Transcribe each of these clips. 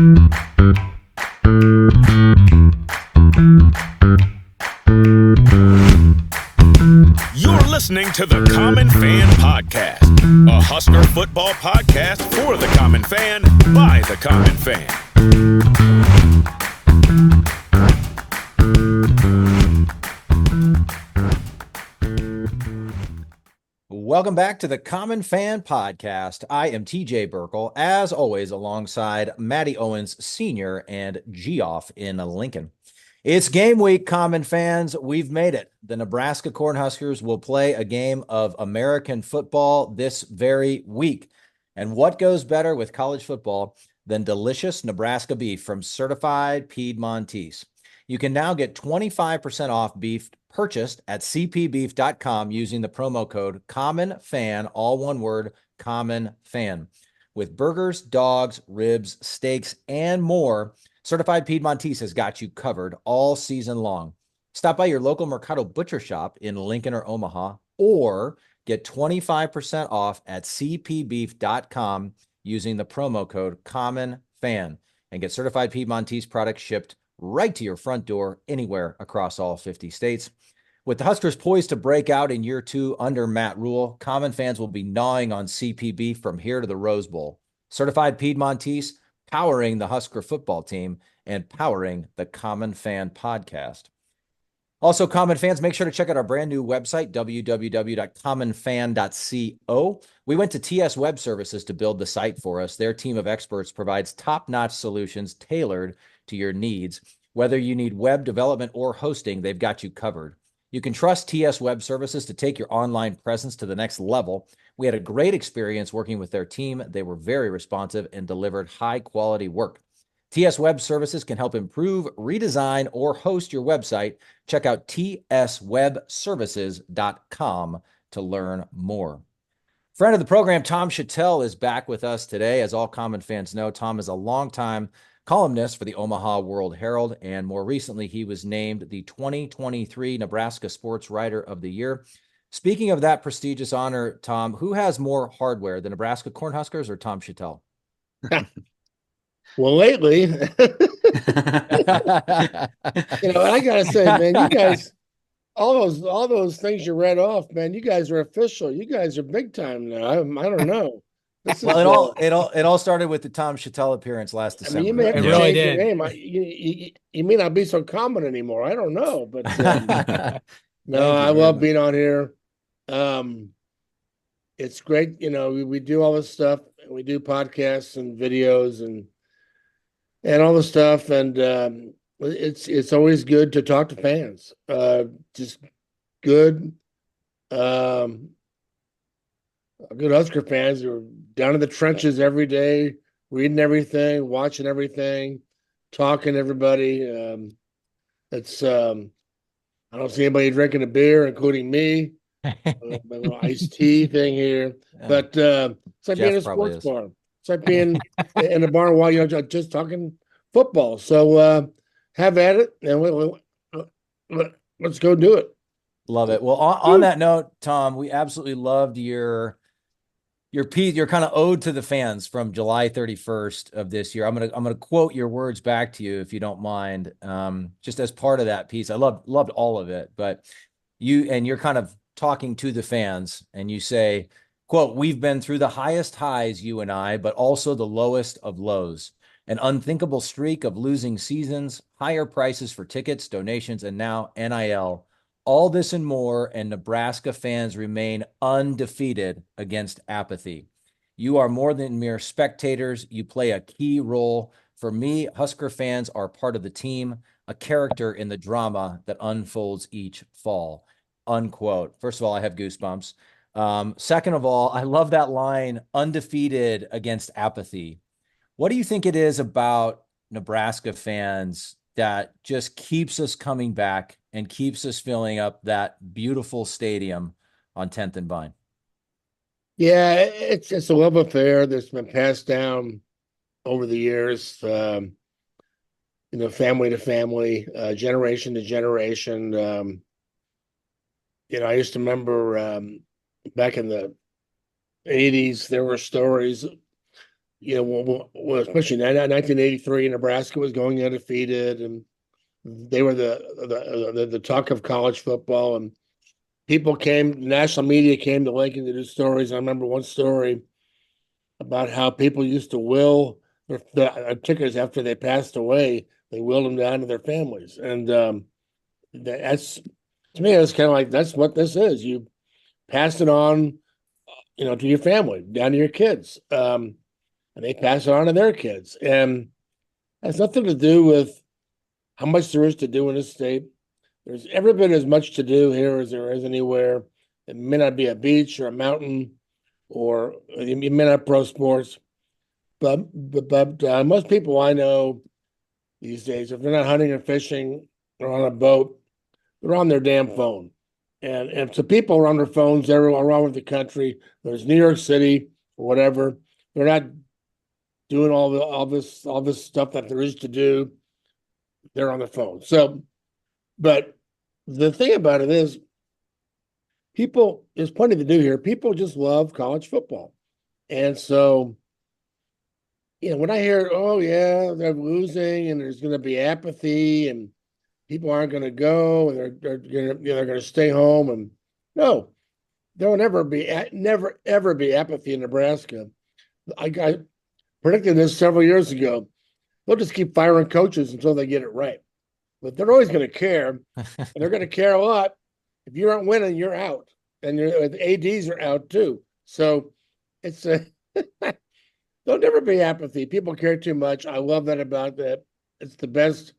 You're listening to the Common Fan Podcast, a Husker football podcast for the common fan by the common fan. Welcome back to the Common Fan Podcast. I am TJ Burkle, as always, alongside Matty Owens Sr. and Geoff in Lincoln. It's game week, Common fans. We've made it. The Nebraska Cornhuskers will play a game of American football this very week. And what goes better with college football than delicious Nebraska beef from Certified Piedmontese? You can now get 25% off beef purchased at cpbeef.com using the promo code COMMONFAN, all one word, COMMONFAN. With burgers, dogs, ribs, steaks, and more, Certified Piedmontese has got you covered all season long. Stop by your local Mercado Butcher Shop in Lincoln or Omaha, or get 25% off at cpbeef.com using the promo code COMMONFAN and get Certified Piedmontese products shipped right to your front door anywhere across all 50 states. With the Huskers poised to break out in year 2 under Matt Rule, Common fans will be gnawing on CP beef from here to the Rose Bowl. Certified Piedmontese, powering the Husker football team and powering the Common Fan Podcast. Also, Common fans, make sure to check out our brand new website, www.commonfan.co. We went to TS Web Services to build the site for us. Their team of experts provides top-notch solutions tailored to your needs. Whether you need web development or hosting, they've got you covered. You can trust TS Web Services to take your online presence to the next level. We had a great experience working with their team. They were very responsive and delivered high-quality work. TS Web Services can help improve, redesign, or host your website. Check out tswebservices.com to learn more. Friend of the program, Tom Shatel, is back with us today. As all Common fans know, Tom is a longtime columnist for the Omaha World Herald, and more recently, he was named the 2023 Nebraska Sports Writer of the Year. Speaking of that prestigious honor, Tom, who has more hardware, the Nebraska Cornhuskers or Tom Shatel? Well, lately, I gotta say, man, you guys, all those things you read off, man, you guys are official. You guys are big time now. I don't know. Well, it all started with the Tom Shatel appearance last December. I mean, you may have to really change your did. name. You may not be so common anymore. I don't know, but no, I love being on here. It's great. We do all this stuff. We do podcasts and videos and all the stuff, and it's always good to talk to fans. Just good. Good Husker fans who are down in the trenches every day, reading everything, watching everything, talking to everybody. It's I don't see anybody drinking a beer, including me. My little iced tea thing here, but it's like being in a sports bar. It's like being in a bar while you're just talking football. So have at it, and let's go do it. Love it. Well, on that note, Tom, we absolutely loved your piece, your kind of ode to the fans from July 31st of this year. I'm gonna quote your words back to you if you don't mind. Just as part of that piece, I loved all of it, but you're kind of talking to the fans, and you say, quote, "We've been through the highest highs, you and I, but also the lowest of lows. An unthinkable streak of losing seasons, higher prices for tickets, donations, and now NIL. All this and more, and Nebraska fans remain undefeated against apathy. You are more than mere spectators. You play a key role. For me, Husker fans are part of the team, a character in the drama that unfolds each fall." Unquote. First of all, I have goosebumps. Second of all, I love that line, undefeated against apathy. What do you think it is about Nebraska fans that just keeps us coming back and keeps us filling up that beautiful stadium on 10th and Vine? Yeah, it's a love affair that's been passed down over the years, family to family, generation to generation. I used to remember back in the 80s, there were stories especially in 1983, Nebraska was going undefeated, and they were the talk of college football, and national media came to Lincoln to do stories. I remember one story about how people used to will their tickets after they passed away. They willed them down to their families, and that's to me, it's kind of like that's what this is. You pass it on, to your family, down to your kids, and they pass it on to their kids, and it has nothing to do with how much there is to do in this state. There's every bit as much to do here as there is anywhere. It may not be a beach or a mountain, or you may not have pro sports, but most people I know these days, if they're not hunting or fishing or on a boat, they're on their damn phone. And so people are on their phones everywhere around the country. There's New York City or whatever. They're not doing all this stuff that there is to do. They're on the phone. So, but the thing about it is, there's plenty to do here. People just love college football. And so, when I hear, oh yeah, they're losing and there's going to be apathy and people aren't going to go and they're going to stay home, and no, there will never ever be apathy in Nebraska. I predicted this several years ago. They'll just keep firing coaches until they get it right, but they're always going to care. And they're going to care a lot. If you aren't winning, you're out, and the ads are out too. So it's there'll never be apathy. People care too much. I love that about that. It's the best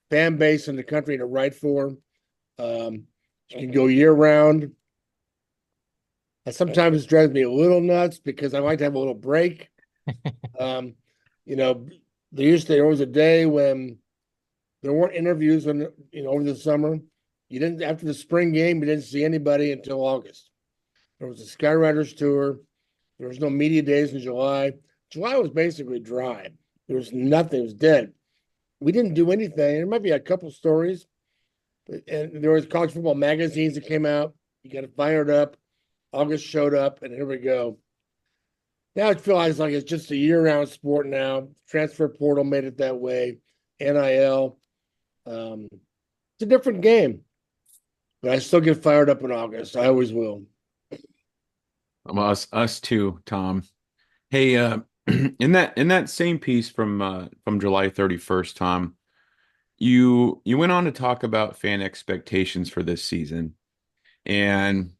fan base in the country to write for. You can go year round. And sometimes it drives me a little nuts because I like to have a little break. There was a day when there weren't interviews over the summer. After the spring game, you didn't see anybody until August. There was a Skywriters tour. There was no media days in July. July was basically dry. There was nothing. It was dead. We didn't do anything. There might be a couple stories, and there was college football magazines that came out. You got it fired up. August showed up, and here we go. Now it feels like it's just a year-round sport now. Transfer portal made it that way. NIL. It's a different game, but I still get fired up in August. I always will. Us too, Tom. Hey, in that same piece from July 31st, Tom, you went on to talk about fan expectations for this season, and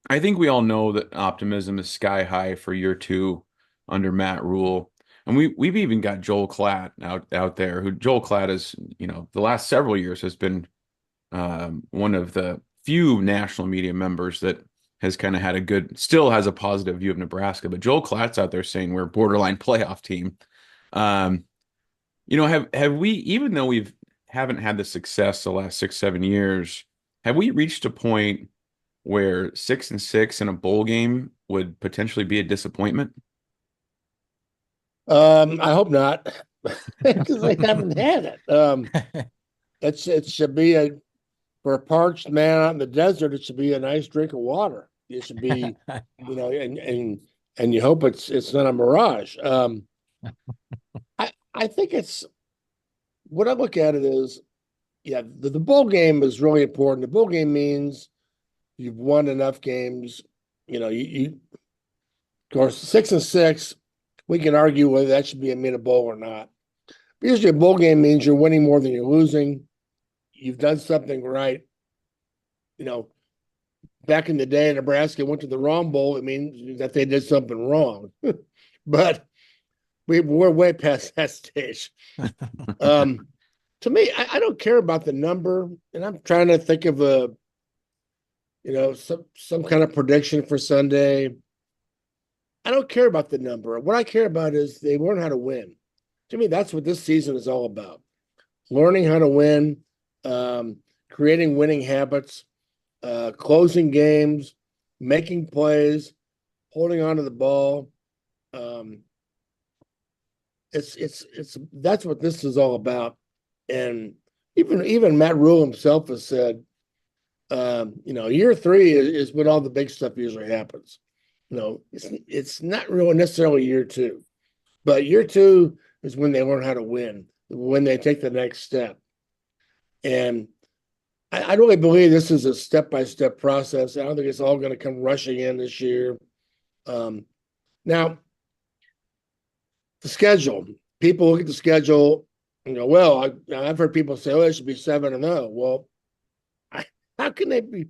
I think we all know that optimism is sky high for year two under Matt Rule. And we've even got Joel Klatt out there, who Joel Klatt is, the last several years has been one of the few national media members that has kind of still has a positive view of Nebraska. But Joel Klatt's out there saying we're a borderline playoff team. Have we, even though haven't had the success the last 6-7 years, have we reached a point where 6-6 in a bowl game would potentially be a disappointment? I hope not, because they haven't had it. It should be for a parched man out in the desert. It should be a nice drink of water. It should be, and you hope it's not a mirage. I think it's what I look at it is, the bowl game is really important. The bowl game means you've won enough games. Of course, 6-6. We can argue whether that should be a bowl or not. But usually, a bowl game means you're winning more than you're losing. You've done something right. Back in the day, Nebraska went to the wrong bowl. It means that they did something wrong. But we're way past that stage. To me, I don't care about the number, and I'm trying to think of some kind of prediction for Sunday. I don't care about the number. What I care about is they learn how to win. To me, that's what this season is all about. Learning how to win, creating winning habits, closing games, making plays, holding on to the ball. That's what this is all about. And even Matt Rule himself has said, year three is when all the big stuff usually happens. It's not really necessarily year two. But year two is when they learn how to win, when they take the next step. And I really believe this is a step-by-step process. I don't think it's all going to come rushing in this year. Now, the schedule. People look at the schedule and go, well, I've heard people say, oh, it should be 7-0. Well, how can they be?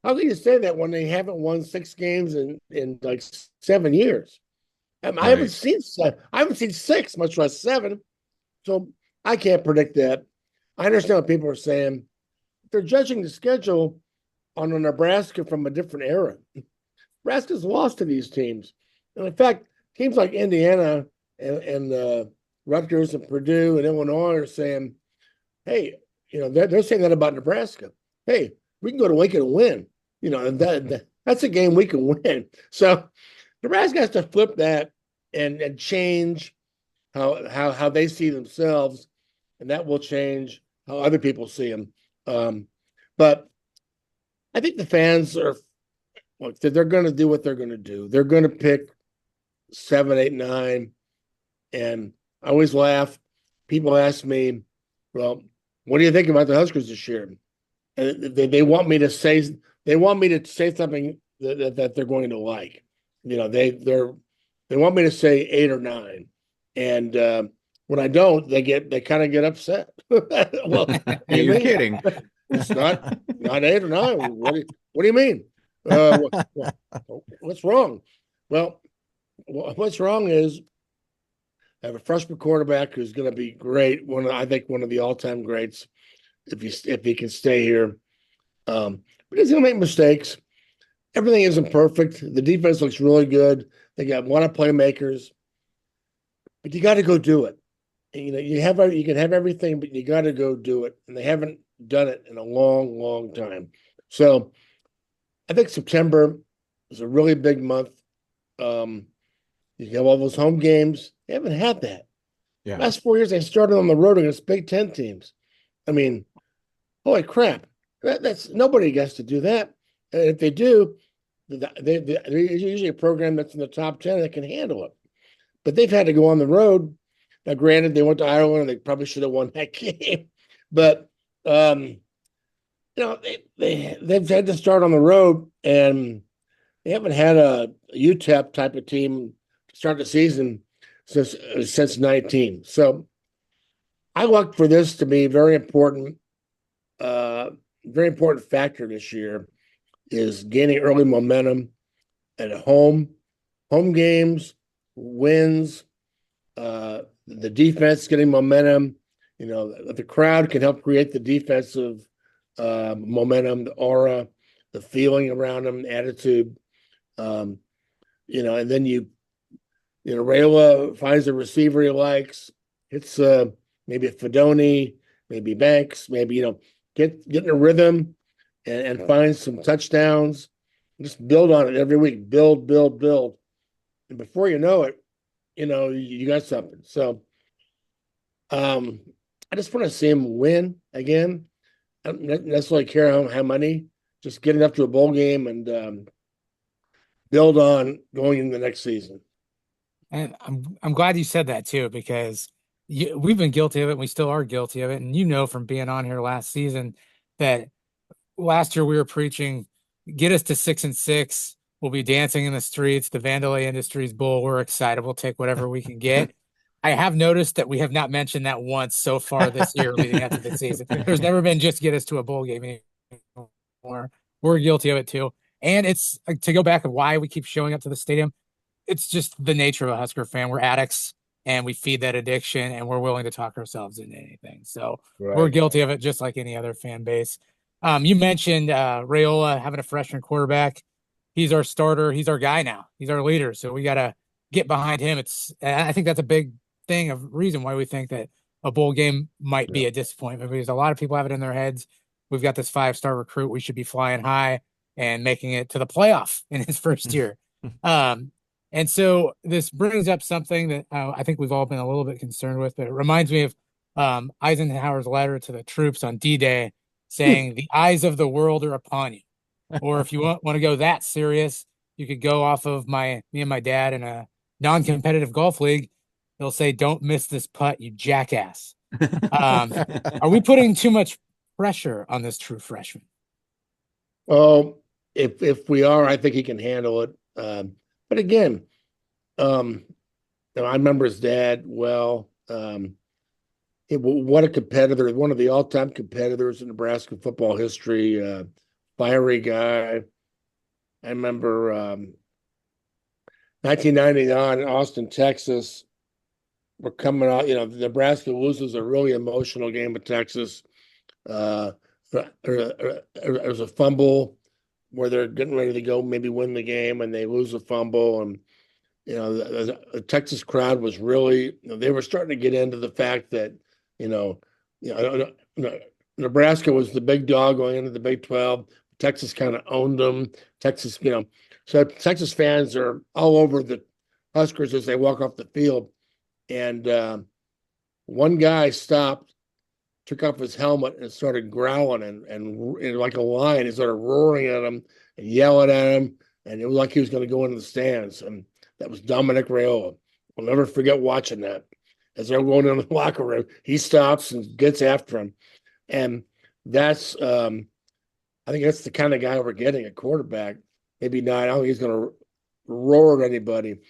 How can you say that when they haven't won 6 games in like 7 years? I haven't seen six, much less 7. So I can't predict that. I understand what people are saying. They're judging the schedule on a Nebraska from a different era. Nebraska's lost to these teams. And in fact, teams like Indiana and Rutgers and Purdue and Illinois are saying, hey, they're saying that about Nebraska. Hey, we can go to Lincoln and win. And that's a game we can win. So Nebraska has to flip that and change how they see themselves, and that will change how other people see them. But I think the fans they're going to do what they're going to do. They're going to pick 7, 8, 9, and I always laugh. People ask me, "Well, what do you think about the Huskers this year?" And they want me to say something that they're going to like. They want me to say 8 or 9, and when I don't, they kind of get upset. Well, You're kidding. It's not 8 or 9. What do you mean? What's wrong? Well, what's wrong is I have a freshman quarterback who's going to be great. I think one of the all-time greats if he can stay here. But he's going to make mistakes. Everything isn't perfect. The defense looks really good. They got a lot of playmakers, but you got to go do it. And, you can have everything, but you got to go do it. And they haven't done it in a long, long time. So I think September is a really big month. You have all those home games. They haven't had that. Yeah. Last 4 years, they started on the road against Big Ten teams. I mean, holy crap! That's nobody gets to do that. And if they do, they're usually a program that's in the top 10 that can handle it. But they've had to go on the road. Now, granted, they went to Ireland and they probably should have won that game. But they've had to start on the road, and they haven't had a UTEP type of team to start the season since 19. So I look for this to be a very important factor this year is gaining early momentum at home games, wins, the defense getting momentum. The crowd can help create the defensive momentum, the aura, the feeling around them, attitude. And then Raiola finds a receiver he likes. It's maybe a Fedoni, maybe Banks, maybe get in a rhythm and find some touchdowns. Just build on it every week. Build, and before you know it, you got something. So, I just want to see him win again. I don't necessarily care how many. Just get enough to a bowl game and build on going into the next season. And I'm glad you said that too, because we've been guilty of it and we still are guilty of it. And from being on here last season that last year we were preaching, get us to 6-6. We'll be dancing in the streets, the Vandalay Industries Bowl. We're excited. We'll take whatever we can get. I have noticed that we have not mentioned that once so far this year leading up to the season. There's never been just get us to a bowl game anymore. We're guilty of it too. And it's to go back of why we keep showing up to the stadium. It's just the nature of a Husker fan. We're addicts and we feed that addiction and we're willing to talk ourselves into anything. So We're guilty of it just like any other fan base. You mentioned Raiola having a freshman quarterback. He's our starter. He's our guy now. He's our leader. So we got to get behind him. I think that's a big thing of reason why we think that a bowl game might be a disappointment because a lot of people have it in their heads. We've got this 5-star recruit. We should be flying high and making it to the playoff in his first year. And so this brings up something that I think we've all been a little bit concerned with, but it reminds me of Eisenhower's letter to the troops on D-Day saying the eyes of the world are upon you. Or if you want to go that serious, you could go off of me and my dad in a non-competitive golf league. they'll say, "Don't miss this putt, you jackass." Are we putting too much pressure on this true freshman? Well, if we are, I think he can handle it. But again, I remember his dad well. What a competitor! One of the all-time competitors in Nebraska football history. Fiery guy. I remember 1999 in Austin, Texas. We're coming out. Nebraska loses a really emotional game with Texas. There's a fumble where they're getting ready to go maybe win the game, and they lose a fumble. And the Texas crowd was really, they were starting to get into the fact that Nebraska was the big dog going into the Big 12. Texas kind of owned them. Texas, so Texas fans are all over the Huskers as they walk off the field. And one guy stopped, took off his helmet, and started growling and like a lion. He started roaring at him and yelling at him, and it was like he was going to go into the stands. And that was Dylan Raiola. I'll never forget watching that. As they're going in the locker room, he stops and gets after him. And that's, I think that's the kind of guy we're getting at quarterback. Maybe not. I don't think he's going to roar at anybody,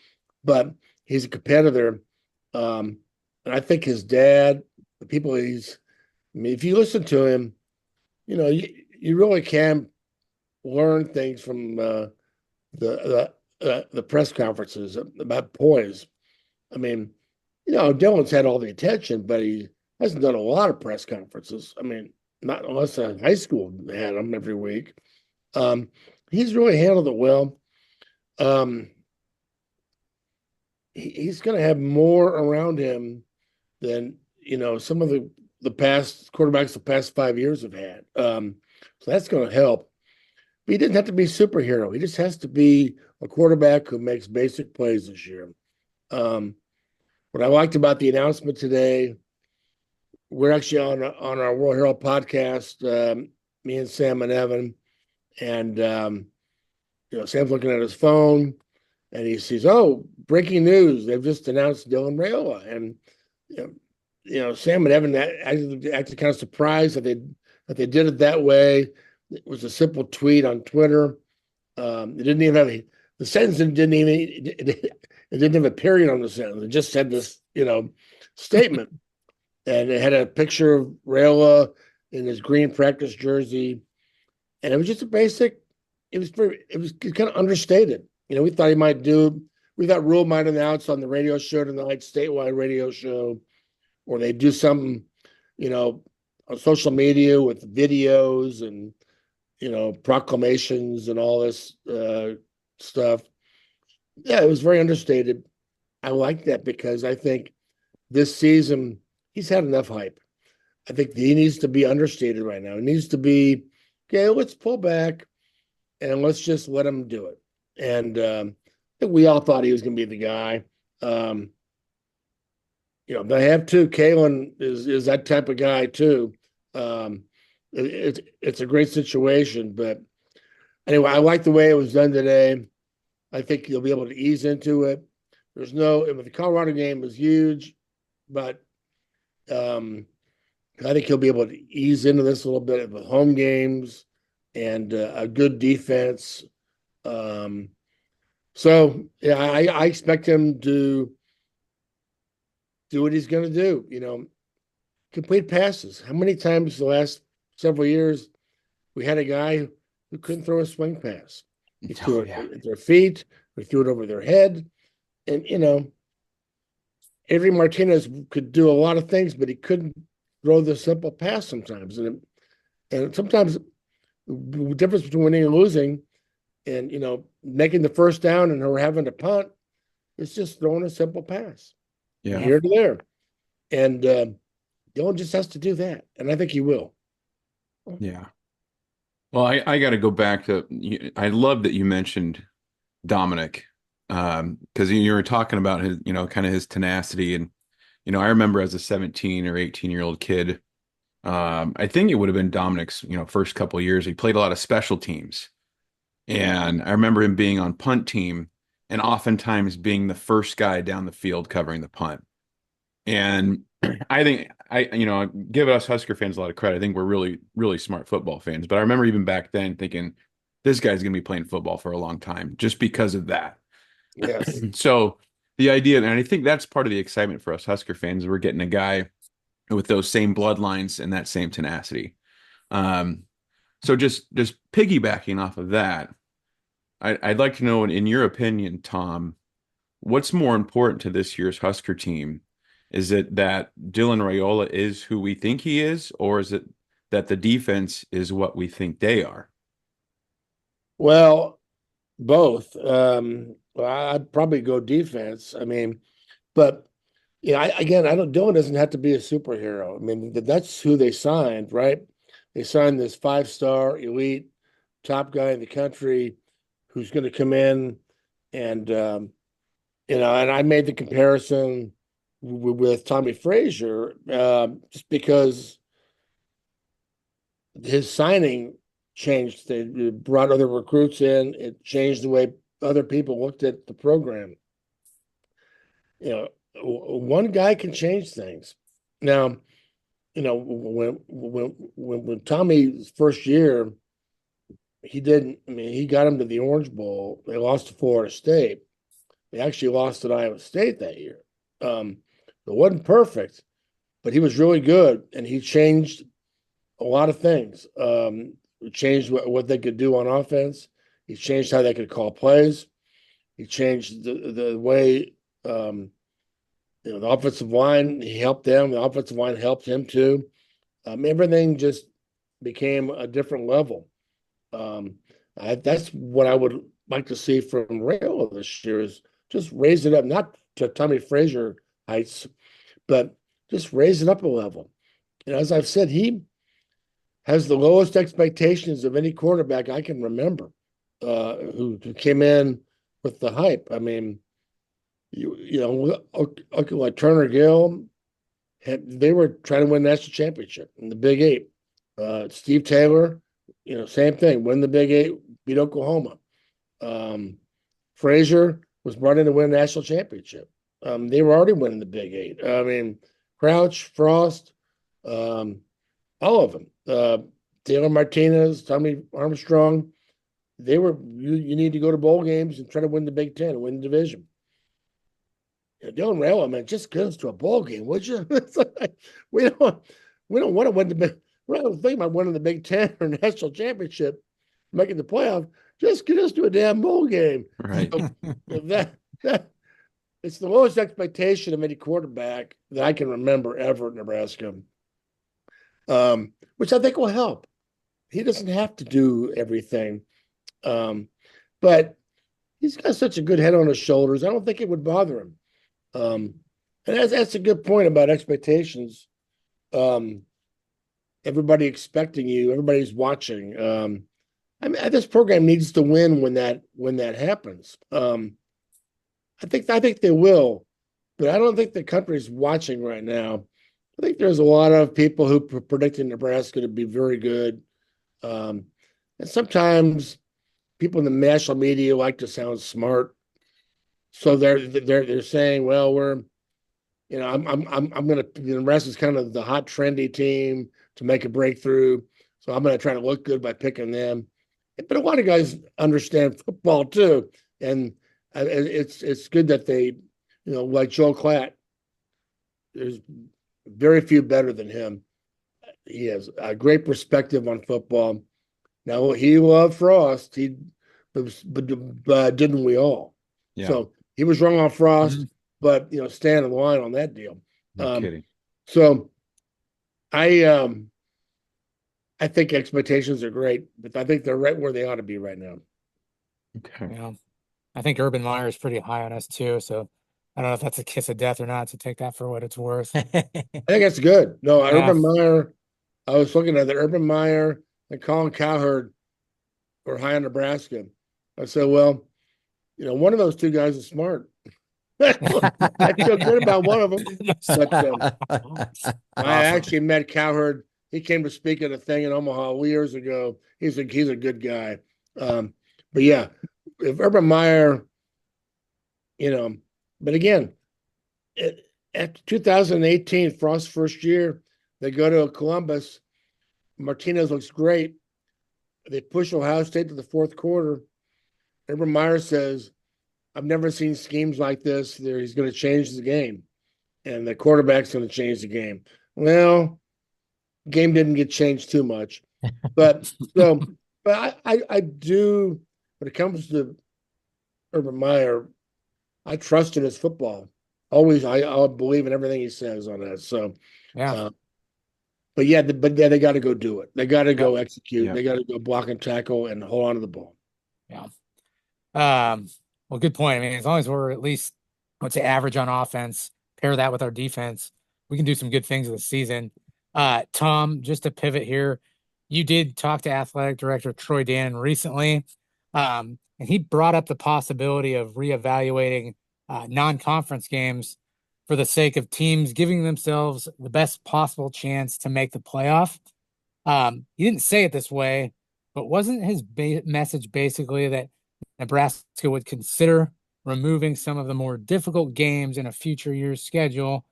but he's a competitor. And I think his dad, the people if you listen to him, you really can learn things from the press conferences about poise. I mean, Dylan's had all the attention, but he hasn't done a lot of press conferences. I mean, not unless high school had them every week. He's really handled it well. He's going to have more around him than some of the past quarterbacks the past 5 years have had. So that's going to help. But he didn't have to be a superhero. He just has to be a quarterback who makes basic plays this year. What I liked about the announcement today, we're actually on our World Herald podcast, me and Sam and Evan, and Sam's looking at his phone, and he sees, oh, breaking news! They've just announced Dylan Raiola, and Sam and Evan actually kind of surprised that they did it that way. It was a simple tweet on Twitter. It didn't even have the sentence didn't have a period on the sentence. It just said this, statement. And it had a picture of Raiola in his green practice jersey. And it was just it was kind of understated. We thought Rule might announce on the radio show tonight, statewide radio show, or they do something, on social media with videos and, proclamations and all this stuff. Yeah, it was very understated. I like that because I think this season he's had enough hype. I think he needs to be understated right now. It needs to be, okay, let's pull back and let's just let him do it. And I think we all thought he was going to be the guy. They have too. Kalen is that type of guy too. It's a great situation, but anyway, I like the way it was done today. I think you'll be able to ease into it. The Colorado game was huge, but I think he'll be able to ease into this a little bit with home games and a good defense. So yeah, I expect him to do what he's going to do. Complete passes. How many times the last several years we had a guy who couldn't throw a swing pass? He threw it at their feet, or threw it over their head. And, Avery Martinez could do a lot of things, but he couldn't throw the simple pass sometimes. And sometimes the difference between winning and losing and, making the first down and her having to punt is just throwing a simple pass. Yeah. Here to there. And Dylan just has to do that. And I think he will. Yeah. Well, I got to go back to, I love that you mentioned Dominic, because you were talking about his, kind of his tenacity. And, I remember as a 17 or 18-year-old kid, I think it would have been Dominic's, first couple of years. He played a lot of special teams. And I remember him being on punt team and oftentimes being the first guy down the field covering the punt. And I think give us Husker fans a lot of credit. I think we're really, really smart football fans. But I remember even back then thinking this guy's going to be playing football for a long time just because of that. Yes. So the idea, and I think that's part of the excitement for us Husker fans, we're getting a guy with those same bloodlines and that same tenacity. Um, so just piggybacking off of that, I'd like to know, in your opinion, Tom, what's more important to this year's Husker team? Is it that Dylan Raiola is who we think he is, or is it that the defense is what we think they are? Well, both. I'd probably go defense. I mean, but yeah, I don't. Dylan doesn't have to be a superhero. I mean, that's who they signed, right? They signed this 5-star elite top guy in the country who's going to come in and and I made the comparison with Tommy Frazier just because his signing changed. They brought other recruits in. It changed the way other people looked at the program. One guy can change things. Now, when Tommy's first year, he didn't. I mean, he got him to the Orange Bowl. They lost to Florida State. They actually lost at Iowa State that year. It wasn't perfect, but he was really good, and he changed a lot of things. He changed what they could do on offense. He changed how they could call plays. He changed the way the offensive line. He helped them. The offensive line helped him too. Everything just became a different level. That's what I would like to see from Rail this year is just raise it up, not to Tommy Frazier heights, but just raise it up a level. And as I've said, he has the lowest expectations of any quarterback I can remember who came in with the hype. I mean, like Turner Gill, they were trying to win national championship in the Big Eight. Steve Taylor, same thing, win the Big Eight, beat Oklahoma. Frazier was brought in to win a national championship. They were already winning the Big Eight. I mean, Crouch, Frost, all of them. Taylor Martinez, Tommy Armstrong, they were. You need to go to bowl games and try to win the Big Ten, win the division. Dylan Raiola, man, just goes to a bowl game, would you? we don't want to win the Big. We're not thinking about winning the Big Ten or national championship, making the playoff. Just get us to a damn bowl game. Right. So that it's the lowest expectation of any quarterback that I can remember ever at Nebraska, which I think will help. He doesn't have to do everything, but he's got such a good head on his shoulders. I don't think it would bother him. And that's a good point about expectations. Everybody expecting you, everybody's watching. I mean, this program needs to win when that happens. I think they will, but I don't think the country's watching right now. I think there's a lot of people who predicting Nebraska to be very good, and sometimes people in the national media like to sound smart, so they're saying, well, I'm gonna Nebraska's kind of the hot trendy team to make a breakthrough, so I'm gonna try to look good by picking them. But a lot of guys understand football too, and it's good that they, like Joel Klatt. There's very few better than him. He has a great perspective on football. Now he loved Frost, but didn't we all? Yeah. So he was wrong on Frost, but stand in line on that deal. No kidding. So I think expectations are great, but I think they're right where they ought to be right now. Okay. Yeah. I think Urban Meyer is pretty high on us too. So I don't know if that's a kiss of death or not, to take that for what it's worth. I think that's good. No, Yeah. Urban Meyer, I was looking at it. Urban Meyer and Colin Cowherd were high on Nebraska. I said, well, one of those two guys is smart. I feel good about one of them. But I actually met Cowherd. He came to speak at a thing in Omaha years ago. He's a good guy. But yeah, if Urban Meyer, but again, After 2018, Frost's first year, they go to Columbus. Martinez looks great. They push Ohio State to the fourth quarter. Urban Meyer says, I've never seen schemes like this. He's going to change the game, and the quarterback's going to change the game. Well, game didn't get changed too much. But I do, when it comes to Urban Meyer, I trust in his football. Always, I'll believe in everything he says on that. So, Yeah. but yeah, they got to go do it. They got to go execute. Yep. They got to go block and tackle and hold on to the ball. Yeah. Well, good point. I mean, as long as we're at least, let's say, average on offense, pair that with our defense, we can do some good things this season. Tom, just to pivot here, you did talk to athletic director Troy Dan recently, and he brought up the possibility of reevaluating non-conference games for the sake of teams giving themselves the best possible chance to make the playoff. He didn't say it this way, but wasn't his message basically that Nebraska would consider removing some of the more difficult games in a future year's schedule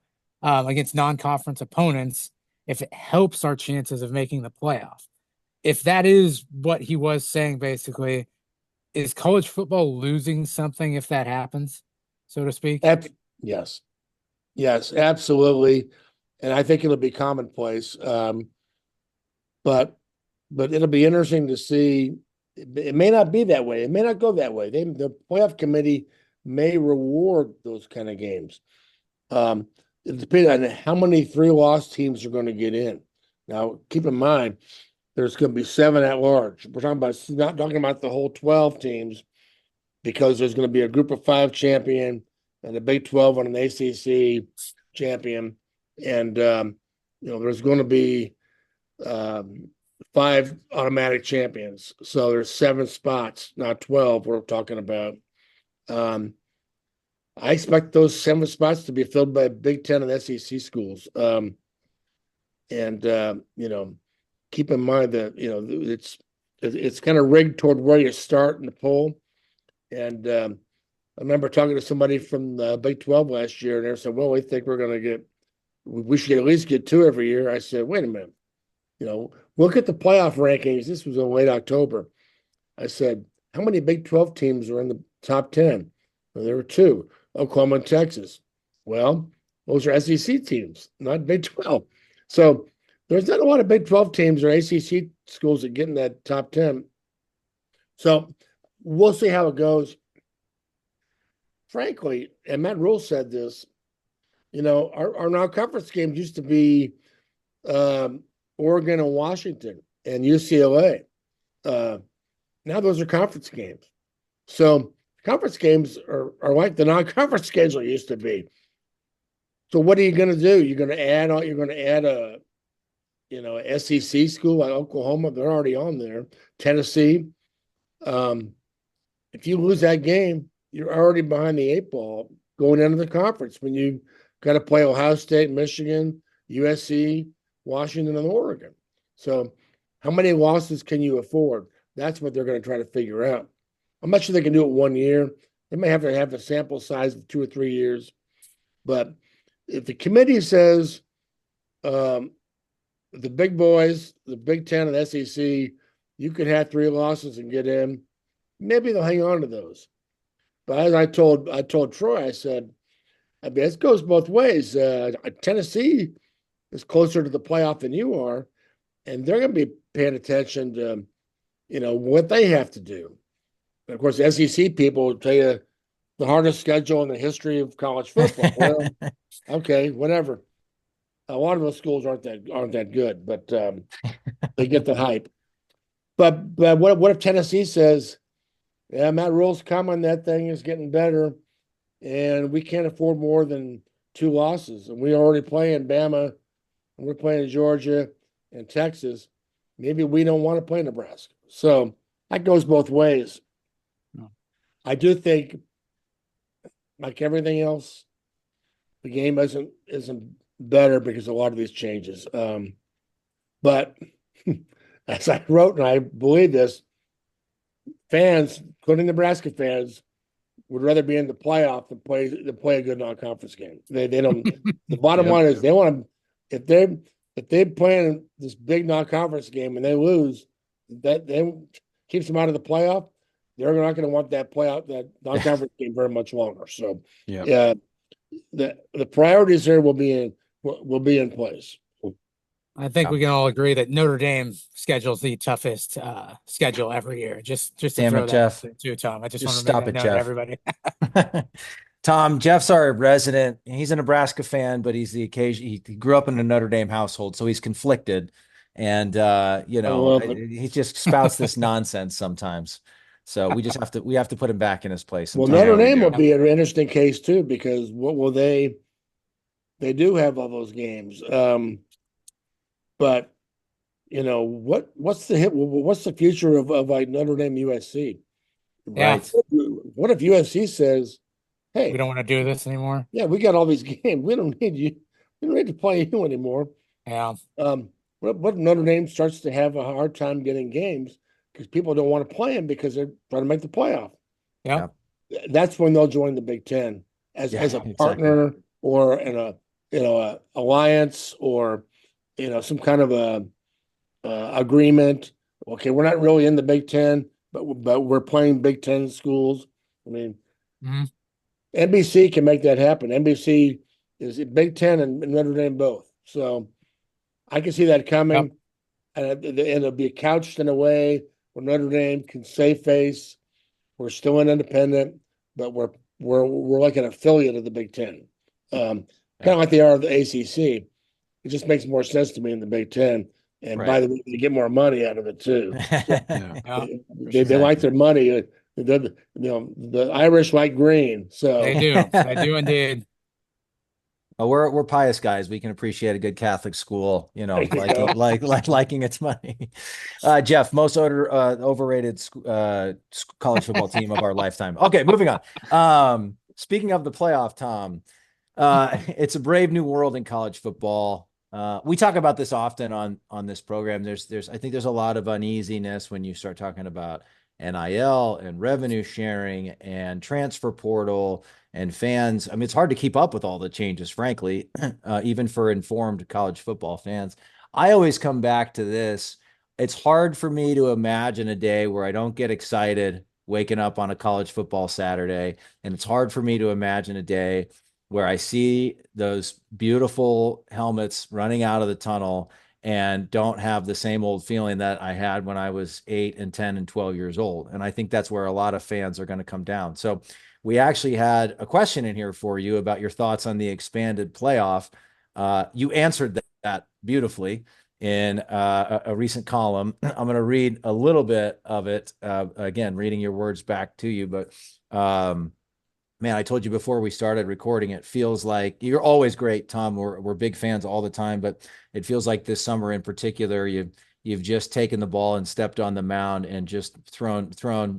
against non-conference opponents if it helps our chances of making the playoff? If that is what he was saying, basically, is college football losing something if that happens, so to speak? Yes. Yes, absolutely. And I think it'll be commonplace. But it'll be interesting to see. It may not be that way. It may not go that way. The playoff committee may reward those kind of games. It depends on how many 3-loss teams are going to get in. Now, keep in mind, there's going to be 7 at large. We're not talking about the whole 12 teams, because there's going to be a group of 5 champion and a Big 12 and an ACC champion. And, there's going to be 5 automatic champions. So there's 7 spots, not 12 we're talking about. I expect those 7 spots to be filled by Big 10 and SEC schools. Keep in mind that, it's kind of rigged toward where you start in the poll. And I remember talking to somebody from the Big 12 last year, and they said, well, we think we should at least get 2 every year. I said, wait a minute. Look at the playoff rankings. This was in late October. I said, how many Big 12 teams are in the top 10? Well, there were 2, Oklahoma and Texas. Well, those are SEC teams, not Big 12. So there's not a lot of Big 12 teams or ACC schools that get in that top 10. So we'll see how it goes. Frankly, and Matt Rule said this, our non-conference games used to be Oregon and Washington and UCLA. Now those are conference games. So conference games are like the non-conference schedule used to be. So what are you going to do? You're going to add a SEC school like Oklahoma. They're already on there. Tennessee. If you lose that game, you're already behind the 8 ball going into the conference when you got to play Ohio State, Michigan, USC, Washington, and Oregon. So how many losses can you afford? That's what they're going to try to figure out. I'm not sure they can do it 1 year. They may have to have a sample size of 2 or 3 years. But if the committee says the big boys, the Big 10 and SEC, you could have 3 losses and get in, maybe they'll hang on to those. But as I told Troy, I said, it goes both ways. Tennessee is closer to the playoff than you are, and they're going to be paying attention to, what they have to do. And of course, the SEC people will tell you the hardest schedule in the history of college football. Well, okay, whatever. A lot of those schools aren't that good, but they get the hype. But what if Tennessee says, yeah, Matt Rule's coming, that thing is getting better, and we can't afford more than 2 losses, and we already play in Bama, and we're playing Georgia and Texas. Maybe we don't want to play Nebraska. So that goes both ways. No. I do think, like everything else, the game isn't better because of a lot of these changes. But as I wrote, and I believe this, fans, including Nebraska fans, would rather be in the playoff than play a good non-conference game. They don't. The bottom line is they want to. If they play in this big non-conference game and they lose, that keeps them out of the playoff. They're not going to want that non-conference game very much longer. So, yeah, the priorities there will be in place. I think we can all agree that Notre Dame schedules the toughest schedule every year. Just to Damn throw it, that Jeff. out too, Tom. I just want to stop make it, that known to Jeff. everybody. Tom, Jeff's our resident. He's a Nebraska fan, but he grew up in a Notre Dame household, so he's conflicted. And he just spouts this nonsense sometimes. So we have to put him back in his place. Well, sometimes. Notre Dame will be an interesting case too, because what will they do have all those games. But what's the future of like Notre Dame USC? Right. What if USC says, hey, we don't want to do this anymore? Yeah, we got all these games. We don't need you. We don't need to play you anymore. Yeah. What Notre Dame starts to have a hard time getting games because people don't want to play them because they're trying to make the playoff. Yeah. That's when they'll join the Big Ten as a partner or in a alliance or some kind of a agreement. Okay, we're not really in the Big Ten, but we're playing Big Ten schools. I mean, NBC can make that happen. NBC is Big Ten and Notre Dame both. So I can see that coming. Yep. And it'll be couched in a way where Notre Dame can save face. We're still an independent, but we're like an affiliate of the Big Ten. Kind of like they are of the ACC. It just makes more sense to me in the Big Ten. And by the way, they get more money out of it too. They like their money. The Irish like green. So they do indeed. Oh, we're pious guys. We can appreciate a good Catholic school, liking its money. Jeff, most overrated college football team of our lifetime. Okay, moving on. Speaking of the playoff, Tom, it's a brave new world in college football. We talk about this often on this program. I think there's a lot of uneasiness when you start talking about NIL and revenue sharing and transfer portal and fans. I mean, it's hard to keep up with all the changes, frankly, even for informed college football fans. I always come back to this. It's hard for me to imagine a day where I don't get excited waking up on a college football Saturday. And it's hard for me to imagine a day where I see those beautiful helmets running out of the tunnel and don't have the same old feeling that I had when I was 8 and 10 and 12 years old. And I think that's where a lot of fans are going to come down. So we actually had a question in here for you about your thoughts on the expanded playoff. You answered that beautifully in a recent column. I'm going to read a little bit of it. Again, reading your words back to you, but man, I told you before we started recording, it feels like you're always great, Tom. We're big fans all the time, but it feels like this summer in particular, you've just taken the ball and stepped on the mound and just thrown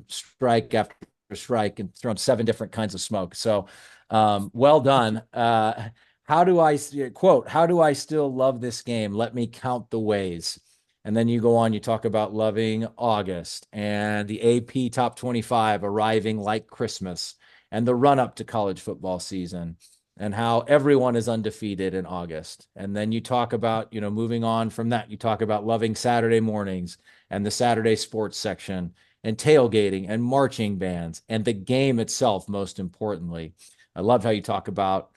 strike after strike and thrown 7 different kinds of smoke. So well done. How do I still love this game? Let me count the ways. And then you go on, you talk about loving August and the AP top 25 arriving like Christmas, and the run up to college football season, and how everyone is undefeated in August. And then you talk about, moving on from that, you talk about loving Saturday mornings and the Saturday sports section and tailgating and marching bands and the game itself, most importantly. I love how you talk about,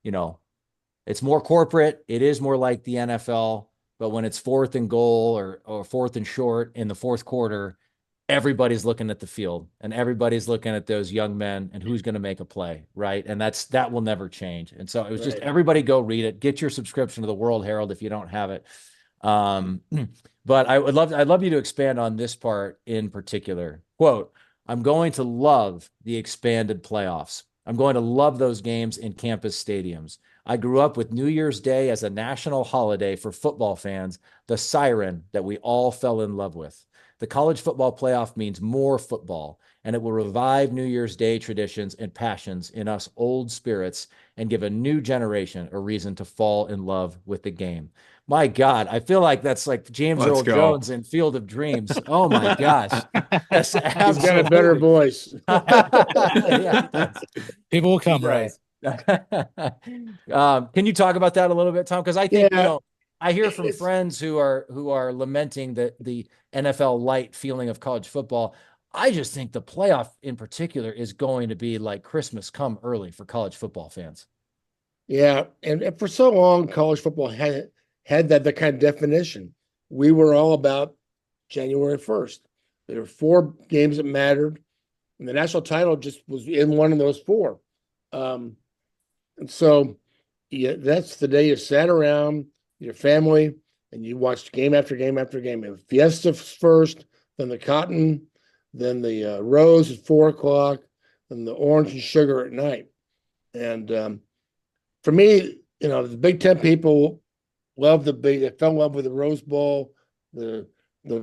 it's more corporate. It is more like the NFL, but when it's 4th and goal or 4th and short in the 4th quarter, everybody's looking at the field and everybody's looking at those young men and who's going to make a play. Right. And that will never change. And so it was just, everybody go read it, get your subscription to the World Herald if you don't have it. But I'd love you to expand on this part in particular. Quote, I'm going to love the expanded playoffs. I'm going to love those games in campus stadiums. I grew up with New Year's Day as a national holiday for football fans, the siren that we all fell in love with. The college football playoff means more football, and it will revive New Year's Day traditions and passions in us old spirits and give a new generation a reason to fall in love with the game. My God, I feel like that's like James Let's Earl go. Jones in Field of Dreams. Oh my gosh. That's He's got a better absolutely. voice. Yeah, he does. People will He come, Ray. does. Can you talk about that a little bit, Tom? Because I think, Yeah, I hear from it's friends who are lamenting the NFL light feeling of college football. I just think the playoff in particular is going to be like Christmas come early for college football fans. yeah, and for so long, college football had that kind of definition. We were all about January 1st. There were 4 games that mattered, and the national title just was in one of those 4. And so, yeah, that's the day you sat around your family and you watched game after game after game. And Fiesta first, then the Cotton, then the Rose at 4 o'clock, then the Orange and Sugar at night. And for me, the Big Ten people they fell in love with the Rose Bowl, the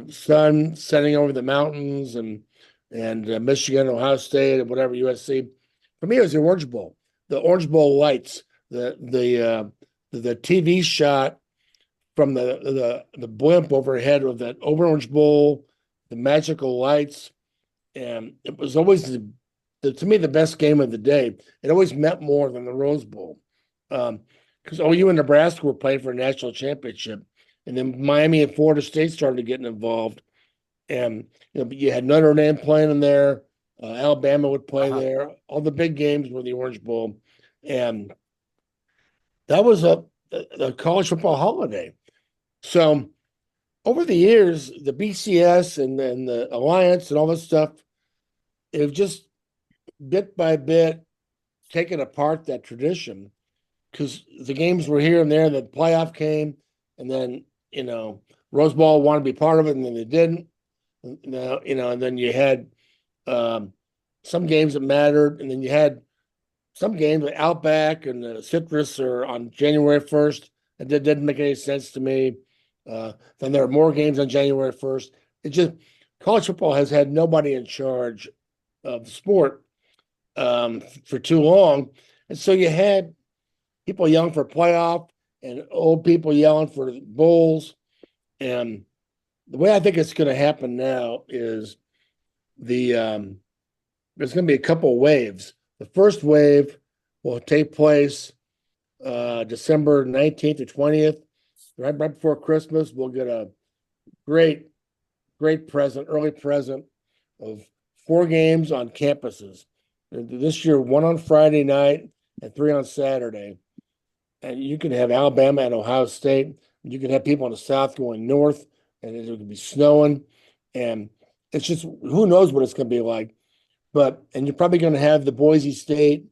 sun setting over the mountains, and Michigan, Ohio State, and whatever USC. For me, it was the Orange Bowl, the Orange Bowl lights, the TV shot from the blimp overhead of that Orange Bowl, the magical lights, and it was always to me the best game of the day. It always meant more than the Rose Bowl, because OU and Nebraska were playing for a national championship, and then Miami and Florida State started getting involved, and you had Notre Dame playing in there, Alabama would play there. All the big games were the Orange Bowl, and that was a college football holiday. So over the years, the BCS and the Alliance and all this stuff, have just bit by bit taken apart that tradition, because the games were here and there. The playoff came, and then Rose Bowl wanted to be part of it, and then they didn't. And then you had some games that mattered, and then you had some games like Outback and the Citrus are on January 1st. That didn't make any sense to me. Then there are more games on January 1st. It just college football has had nobody in charge of the sport for too long, and so you had people yelling for playoff and old people yelling for bowls. And the way I think it's going to happen now is there's going to be a couple waves. The first wave will take place December 19th to 20th, right before Christmas. We'll get a great present, early present of 4 games on campuses. This year, 1 on Friday night and 3 on Saturday. And you can have Alabama and Ohio State. You can have people in the South going north, and it would be snowing. And it's just, who knows what it's going to be like. And you're probably going to have the Boise State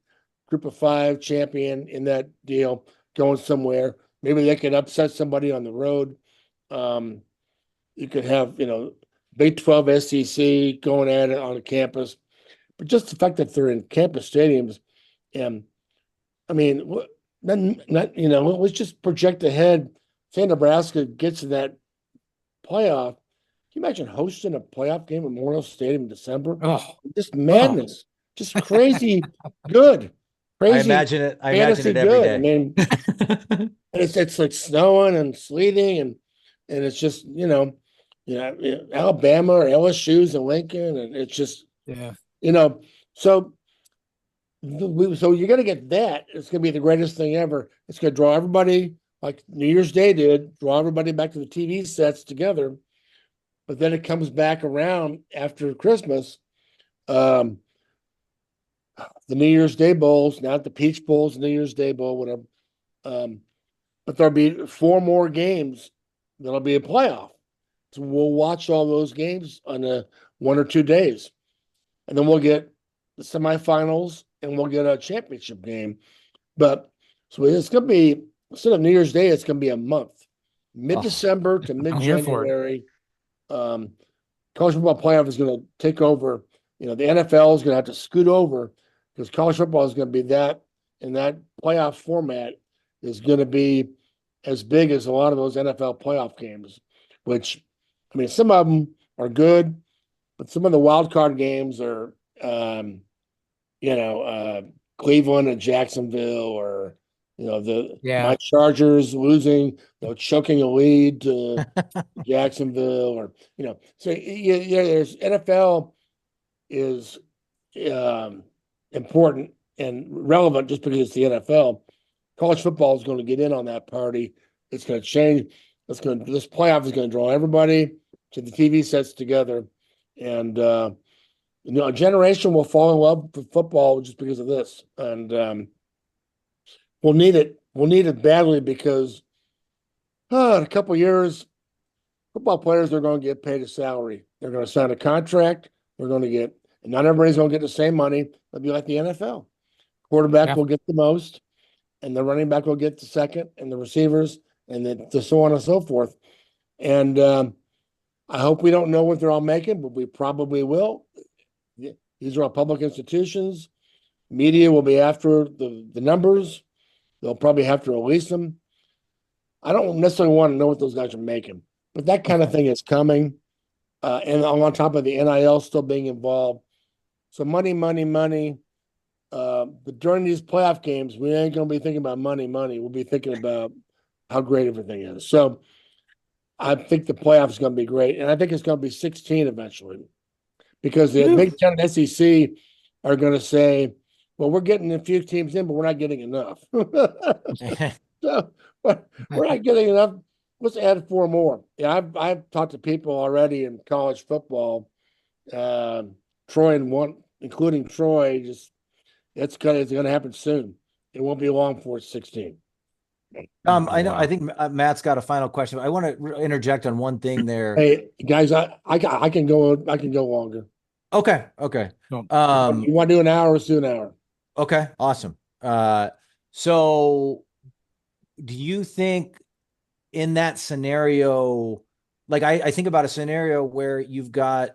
Group of 5 champion in that deal going somewhere. Maybe they can upset somebody on the road. You could have, Big 12 SEC going at it on a campus. But just the fact that they're in campus stadiums, and I mean, let's just project ahead. Say Nebraska gets to that playoff. Can you imagine hosting a playoff game at Memorial Stadium in December? Oh, Just madness, just crazy good, crazy. I imagine it every good. day. I mean, it's like snowing and sleeting, and it's just Alabama or LSU's in Lincoln, and it's just yeah. So you're going to get that. It's going to be the greatest thing ever. It's going to draw everybody, like New Year's Day did, draw everybody back to the TV sets together. But then it comes back around after Christmas. The New Year's Day bowls, not the Peach Bowls, New Year's Day Bowl, whatever. But there'll be 4 more games that'll be a playoff. So we'll watch all those games on 1 or 2 days. And then we'll get the semifinals and we'll get a championship game. But so it's going to be, instead of New Year's Day, it's going to be a month, mid-December to mid-January. College football playoff is going to take over. The NFL is going to have to scoot over, because college football is going to be that, and that playoff format is going to be as big as a lot of those NFL playoff games, which, I mean, some of them are good, but some of the wild card games are um, Cleveland and Jacksonville, or my Chargers losing, choking a lead to Jacksonville, or so there's NFL is important and relevant just because it's the NFL. College football is going to get in on that party. It's going to change. This playoff is going to draw everybody to the TV sets together, and a generation will fall in love with football just because of this, and we'll need it. We'll need it badly because in a couple of years, football players are going to get paid a salary. They're going to sign a contract. They're going to get, and not everybody's going to get the same money. It'll be like the NFL. Quarterback will get the most, and the running back will get the second, and the receivers, and then so on and so forth. And I hope we don't know what they're all making, but we probably will. These are all public institutions. Media will be after the numbers. They'll probably have to release them. I don't necessarily want to know what those guys are making, but that kind of thing is coming. And on top of the NIL still being involved. So money. But during these playoff games, we ain't going to be thinking about money. We'll be thinking about how great everything is. So I think the playoff is going to be great. And I think it's going to be 16 eventually, because the Big Ten and SEC are going to say, well, we're getting a few teams in, but we're not getting enough. So we're not getting enough. Let's add 4 more. Yeah, I've talked to people already in college football. Troy and one, including Troy, it's gonna happen soon. It won't be long before it's 16. I know. I think Matt's got a final question. I want to interject on one thing there. Hey guys, I can go longer. Okay. You want to do an hour? Let's do an hour. Okay. Awesome. So do you think in that scenario, like I think about a scenario where you've got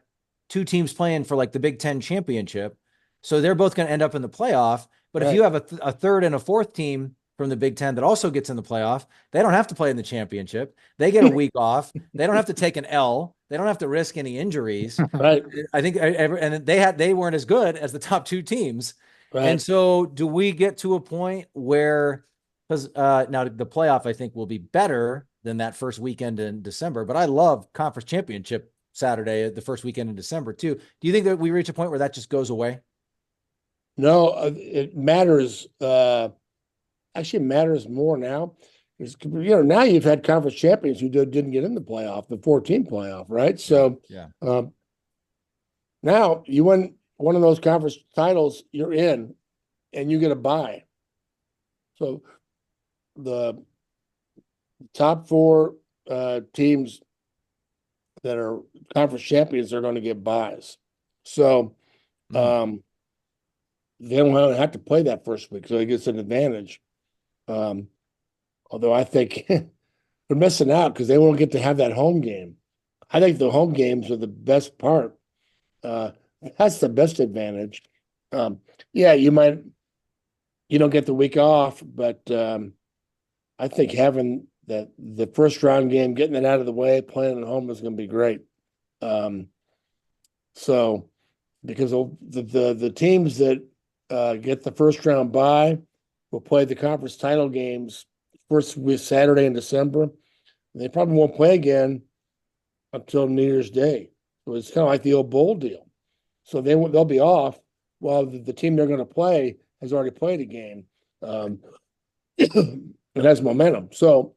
2 teams playing for like the Big Ten championship, so they're both going to end up in the playoff. But if you have a third and a fourth team from the Big Ten that also gets in the playoff, they don't have to play in the championship. They get a week off. They don't have to take an L. They don't have to risk any injuries. Right. I think, and they weren't as good as the top 2 teams. Right. And so do we get to a point where, because now the playoff, I think, will be better than that first weekend in December, but I love conference championship Saturday, the first weekend in December too. Do you think that we reach a point where that just goes away? No, it matters. Actually matters more now. Now you've had conference champions who didn't get in the playoff, the 14 playoff, right? So now you win one of those conference titles, you're in, and you get a bye. So the top 4 teams that are conference champions are going to get byes. So they don't have to play that first week, so it gets an advantage. Although I think they're missing out because they won't get to have that home game. I think the home games are the best part. That's the best advantage. You don't get the week off, but I think having the first round game, getting it out of the way, playing at home is going to be great. So because the teams that get the first round bye will play the conference title games first Saturday in December. And they probably won't play again until New Year's Day. So it's kind of like the old bowl deal. So they'll be off while the team they're going to play has already played a game. It has momentum. So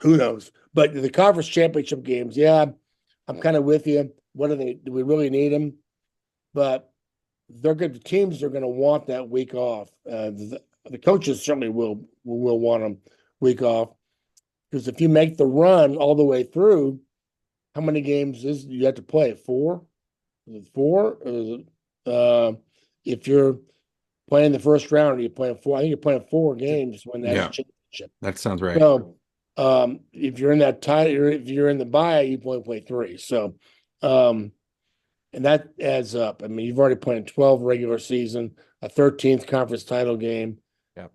who knows? But the conference championship games, I'm kind of with you. Do we really need them? But they're good. The teams are going to want that week off. The coaches certainly will want them week off, because if you make the run all the way through, how many games you have to play? 4? Is it 4? Or is it, if you're playing the first round, are you playing 4? I think you're playing 4 games when that's a championship. That sounds right. So if you're in that if you're in the bye, you only play 3. So and that adds up. I mean, you've already played 12 regular season, a 13th conference title game. Yeah.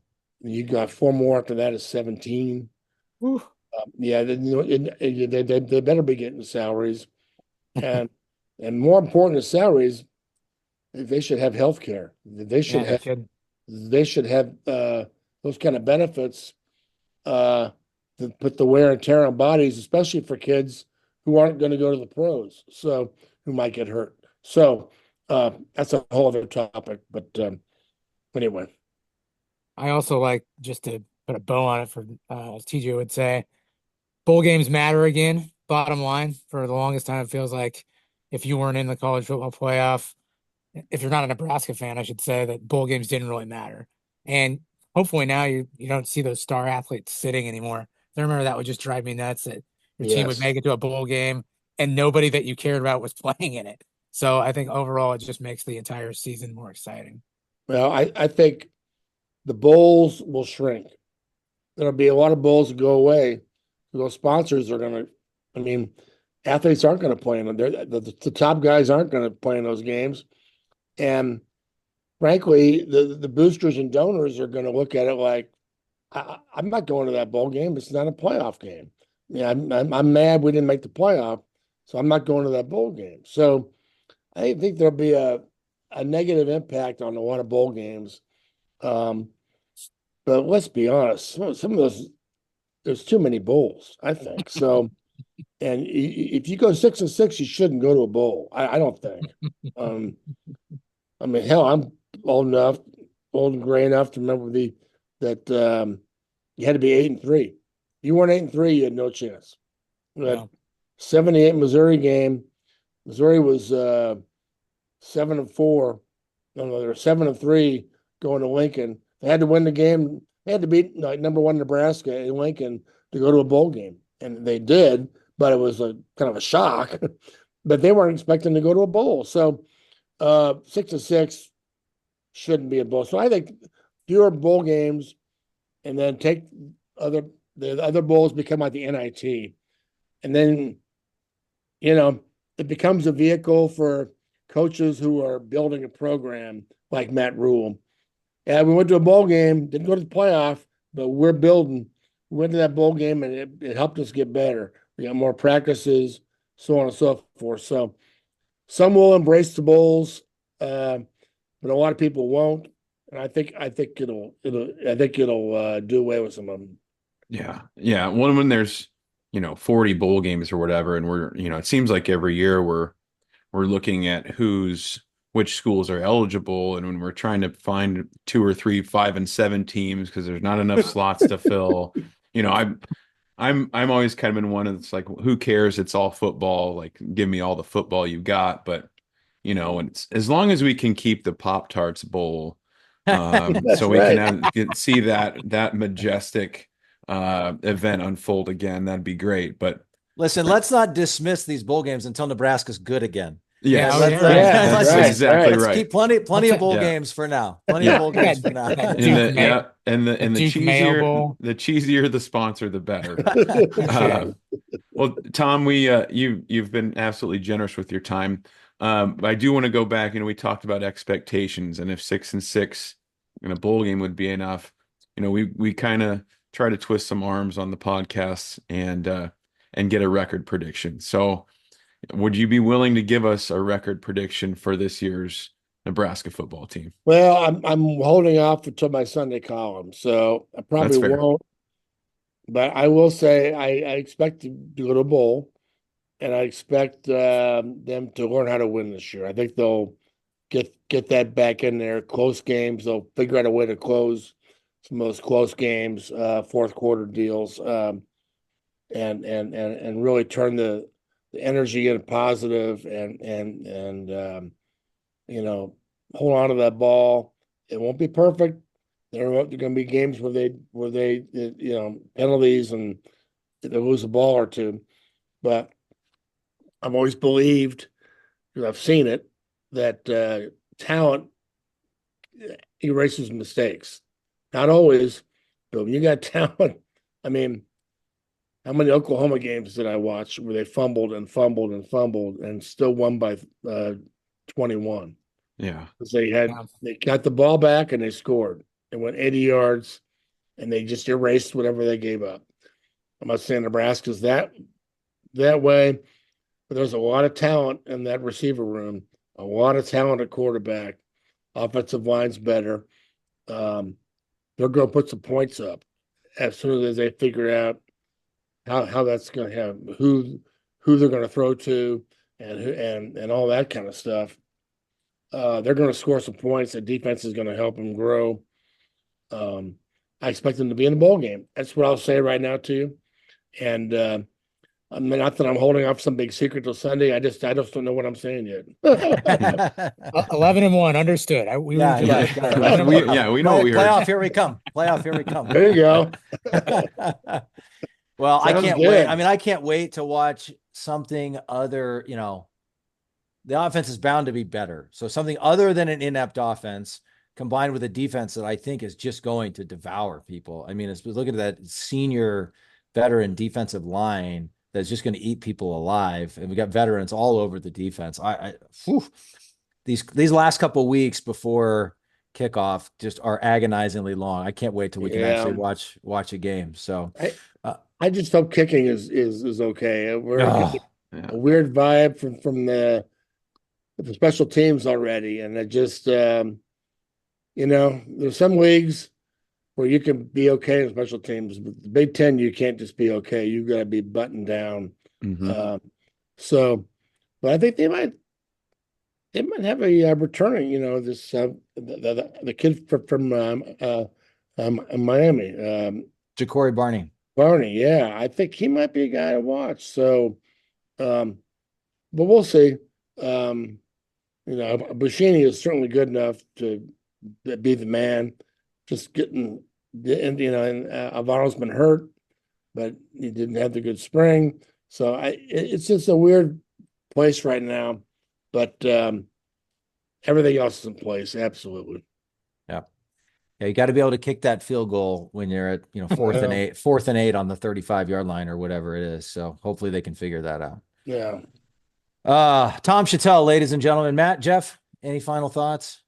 You got 4 more after that is 17. They better be getting salaries. And more important than salaries, they should have health care. They should Yeah, have those kind of benefits that put the wear and tear on bodies, especially for kids who aren't going to go to the pros, so who might get hurt. So that's a whole other topic. But anyway, I also like, just to put a bow on it for as TJ would say, bowl games matter again. Bottom line, for the longest time, it feels like if you weren't in the college football playoff, if you're not a Nebraska fan, I should say, that bowl games didn't really matter. And hopefully now you don't see those star athletes sitting anymore. I remember that would just drive me nuts, that your team would yes. make it to a bowl game and nobody that you cared about was playing in it. So I think overall it just makes the entire season more exciting. Well, I think the bowls will shrink. There'll be a lot of bowls that go away. Those sponsors are going to, I mean, athletes aren't going to play in them. The top guys aren't going to play in those games. And frankly, the boosters and donors are going to look at it like, I'm not going to that bowl game. It's not a playoff game. Yeah, I'm mad we didn't make the playoff, so I'm not going to that bowl game. So I think there'll be a negative impact on a lot of bowl games. But let's be honest, some of those, there's too many bowls, I think. So, and if you go 6-6, you shouldn't go to a bowl. I don't think. I mean, hell, I'm old and gray enough to remember that you had to be 8-3. If you weren't 8-3, you had no chance. That No. 78 Missouri game, Missouri was 7-4. No, they were 7-3 going to Lincoln. They had to win the game. They had to beat number one Nebraska in Lincoln to go to a bowl game, and they did. But it was a kind of a shock. But they weren't expecting to go to a bowl. So 6-6 shouldn't be a bowl. So I think fewer bowl games, and then take the other bowls become like the NIT, and then it becomes a vehicle for coaches who are building a program like Matt Rule. Yeah, we went to a bowl game, didn't go to the playoff, but we're building. We went to that bowl game, and it helped us get better. We got more practices, so on and so forth. So some will embrace the bowls, but a lot of people won't. And I think it'll do away with some of them. Yeah. Yeah. When there's, 40 bowl games or whatever, and it seems like every year we're looking at which schools are eligible, and when we're trying to find 2 or 3, 5 and 7 teams because there's not enough slots to fill. I'm always kind of in one that's like, who cares? It's all football. Like, give me all the football you got. But and it's, as long as we can keep the Pop-Tarts Bowl, so we right. can see that majestic event unfold again, that'd be great. But Listen, let's not dismiss these bowl games until Nebraska's good again. yes, oh, yeah, that's right, exactly Let's right. keep plenty of bowl Yeah. games for now. Plenty of bowl games for now. That And Duke the Duke Mayo Bowl. cheesier the sponsor, the better. Yeah. Well, Tom, you've been absolutely generous with your time. I do want to go back. We talked about expectations, and if 6-6 in a bowl game would be enough. We kind of try to twist some arms on the podcast and get a record prediction. So, would you be willing to give us a record prediction for this year's Nebraska football team? Well, I'm holding off until my Sunday column, so I probably That's fair. won't. But I will say I expect to go to a bowl, and I expect them to learn how to win this year. I think they'll get that back in there. Close games, they'll figure out a way to close some of those close games, fourth quarter deals, and really turn the energy into positive and hold on to that ball. It won't be perfect. There are going to be games where they penalties and they lose a ball or two, but I've always believed, because I've seen it, that talent erases mistakes. Not always, but when you got talent, I mean, how many Oklahoma games did I watch where they fumbled and fumbled and fumbled and still won by 21? Yeah. Because they got the ball back and they scored. They went 80 yards and they just erased whatever they gave up. I'm not saying Nebraska's that way, but there's a lot of talent in that receiver room. a lot of talent at quarterback. Offensive line's better. They're going to put some points up as soon as they figure out how that's going to have who they're going to throw to and all that kind of stuff. They're going to score some points. The defense is going to help them grow. I expect them to be in the bowl game. That's what I'll say right now to you. And I mean, not that I'm holding off some big secret till Sunday. I just don't know what I'm saying yet. 11-1, understood. We we know what we heard. Playoff, here we come. Playoff, here we come. There you go. Well, I Sounds can't good. wait. I mean, I can't wait to watch something other, the offense is bound to be better. So something other than an inept offense combined with a defense that I think is just going to devour people. I mean, look at that senior veteran defensive line that's just going to eat people alive. And we got veterans all over the defense. These last couple of weeks before kickoff just are agonizingly long. I can't wait till we can actually watch a game. So I just hope kicking is okay. We're getting a weird vibe from the special teams already, and it just there's some leagues where you can be okay in special teams, but the Big Ten you can't just be okay. You've got to be buttoned down. Mm-hmm. But I think they might have a returning. This the kid from Miami, Ja'Cory Barney. Barney, yeah, I think he might be a guy to watch. So, but we'll see. Bushini is certainly good enough to be the man. Just getting Alvaro's been hurt, but he didn't have the good spring. So it's just a weird place right now. But everything else is in place, absolutely. Yeah, you got to be able to kick that field goal when you're at fourth and eight on the 35-yard line or whatever it is. So hopefully they can figure that out. Yeah. Tom Shatel, ladies and gentlemen. Matt, Jeff, any final thoughts?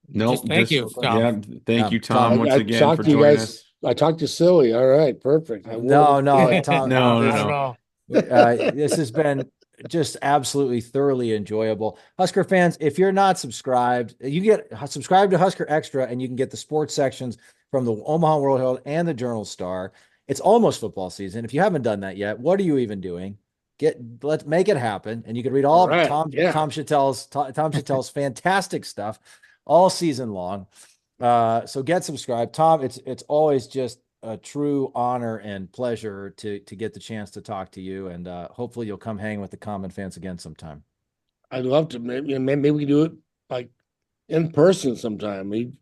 No, thank you, Tom. Yeah, thank you, Tom, once again for joining joining us. I talked to Silly. All right, perfect. No, Tom. No. This has been just absolutely thoroughly enjoyable. Husker fans, if you're not subscribed, you get subscribed to Husker Extra, and you can get the sports sections from the Omaha World Herald and the Journal-Star. It's almost football season. If you haven't done that yet, what are you even doing? Let's make it happen, and you can read all of Tom Shatel's fantastic stuff all season long. So get subscribed. Tom, it's always just a true honor and pleasure to get the chance to talk to you, and hopefully you'll come hang with the Common fans again sometime. I'd love to. Maybe we can do it like in person sometime. You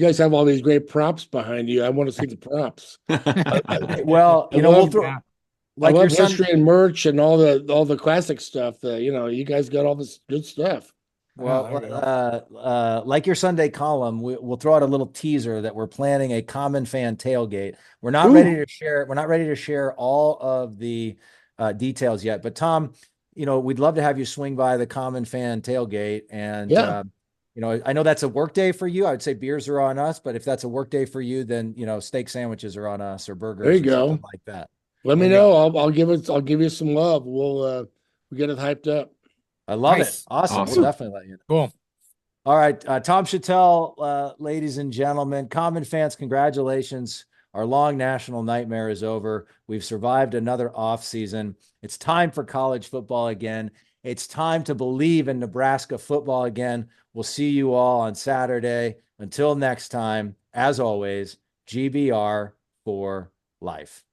guys have all these great props behind you. I want to see the props. Well, we'll throw like your history and merch and all the classic stuff. You guys got all this good stuff. Well, like your Sunday column, we'll throw out a little teaser that we're planning a Common Fan tailgate. We're not ready to share. We're not ready to share all of the details yet. But Tom, we'd love to have you swing by the Common Fan tailgate. And I know that's a work day for you. I would say beers are on us, but if that's a work day for you, then steak sandwiches are on us, or burgers. There you go, something like that. Let me know. I'll give you some love. We'll get it hyped up. I love it. Awesome. We'll definitely let you know. Cool. All right. Tom Shatel, ladies and gentlemen, Common fans, congratulations. Our long national nightmare is over. We've survived another off season. It's time for college football again. It's time to believe in Nebraska football again. We'll see you all on Saturday. Until next time, as always, GBR for life.